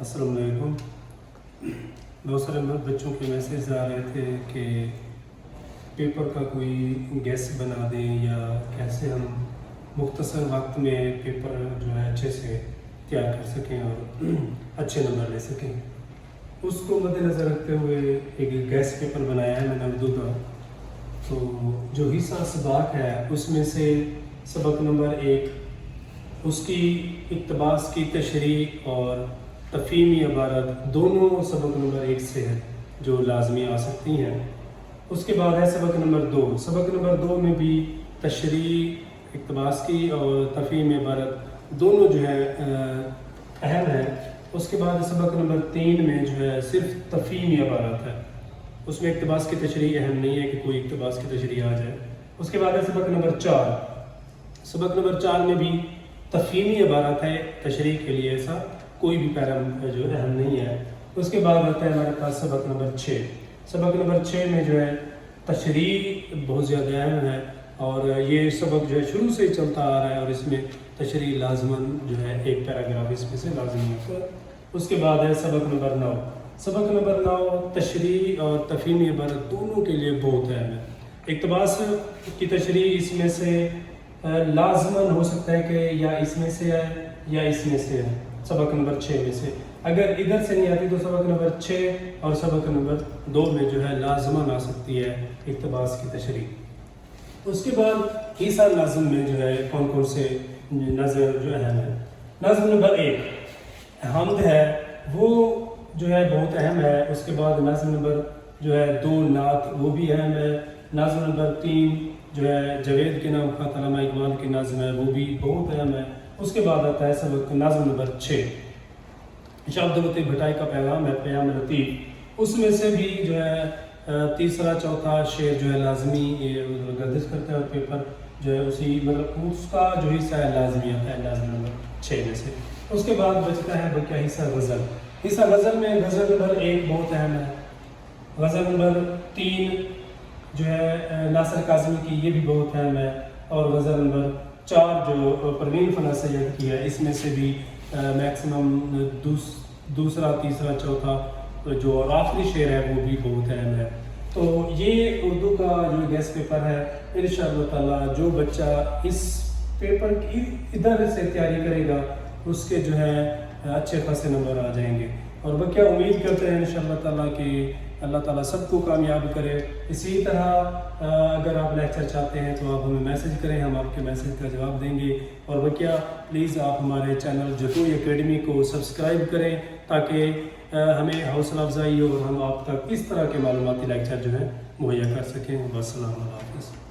अस्सलाम वालेकुम। बहुत सारे बच्चों के मैसेज आ रहे थे कि पेपर का कोई गेस बना दें या कैसे हम मुख्तसर वक्त में पेपर जो है अच्छे से तैयार कर सकें और अच्छे नंबर ले सकें। उसको मद्देनज़र रखते हुए एक गैस पेपर बनाया है मैंने उर्दू का। तो जो हिस्सा सबक है उसमें से सबक नंबर 1 उसकी इक़्तिबास की तशरीह और तफ़हीमी इबारत दोनों सबक नंबर 1 से है जो लाजमी आ सकती हैं। उसके बाद है सबक नंबर 2। सबक नंबर 2 में भी तशरीह, इक़्तिबास की और तफ़हीमी इबारत दोनों जो है अहम है। उसके बाद सबक नंबर 3 में जो है सिर्फ तफ़हीमी इबारत है, उसमें इक़्तिबास की तशरीह अहम नहीं है कि कोई इक़्तिबास की तशरीह आ जाए। उसके बाद है सबक नंबर 4। सबक नंबर 4 में भी तफ़हीमी इबारत है, तशरीह के लिए ऐसा कोई भी पैराम जो अहम नहीं है। उसके बाद आता है हमारे पास सबक नंबर 6। सबक नंबर 6 में जो है तशरीह बहुत ज़्यादा अहम है और ये सबक जो है शुरू से ही चलता आ रहा है और इसमें तशरीह लाजमन जो है एक पैराग्राफ इसमें से लाजमी होता है। उसके बाद है सबक नंबर 9। सबक नंबर 9 तशरीह और तफ़हीमी इबारत दोनों के लिए बहुत अहम है। इक़्तिबास की तशरीह इसमें से लाजमन हो सकता है कि या इसमें से है या इसमें से है, सबक नंबर 6 में से। अगर इधर से नहीं आती तो सबक नंबर 6 और सबक नंबर 2 में जो है लाजमन आ सकती है इक़्तिबास की तशरीह। उसके बाद हिस्सा नाज़म में जो है कौन कौन से नज़र जो अहम है। नज़म नंबर 1 हमद है, वो जो है बहुत अहम है। उसके बाद नज़म नंबर जो है 2 नात, वो भी अहम है। नज़म नंबर 3 जो है जवेद के नाम का अल्लामा इकबाल की नज़म है, वो भी बहुत अहम है। उसके बाद आता है सबक नज़म नंबर 6 शाह अब्दुल लतीफ़ भटाई का पैगाम है, पैगाम लतीफ़। उसमें से भी जो है तीसरा चौथा शेर जो है लाजमी गर्दिश करता है और पेपर जो है उसी मतलब उसका जो हिस्सा है लाजमी आता है नज़म नंबर 6 में से। उसके बाद बचता है बल्कि हिस्सा गज़ल। हिस्सा गज़ल में गज़ल नंबर 1 बहुत अहम है। गज़ल नंबर 3 जो है नासिर काज़मी की, ये भी बहुत अहम है। और गज़ल नंबर 4 जो परवीन फना सैयद की है, इसमें से भी मैक्सिमम दूसरा तीसरा चौथा जो और आखिरी शेर है वो भी बहुत अहम है। तो ये उर्दू का जो गैस पेपर है, इंशाअल्लाह ताला जो बच्चा इस पेपर की इधर से तैयारी करेगा उसके जो है अच्छे खासे नंबर आ जाएंगे। और बल्कि उम्मीद करते हैं इंशाअल्लाह ताला कि अल्लाह ताला सबको कामयाब करे। इसी तरह अगर आप लेक्चर चाहते हैं तो आप हमें मैसेज करें, हम आपके मैसेज का जवाब देंगे। और बल्कि प्लीज़ आप हमारे चैनल जतोई एकेडमी को सब्सक्राइब करें ताकि हमें हौसला अफजाई और हम आप तक इस तरह के मालूमाती लेक्चर जो है मुहैया कर सकें। वस्सलाम अल्लाह हाफ़िज़।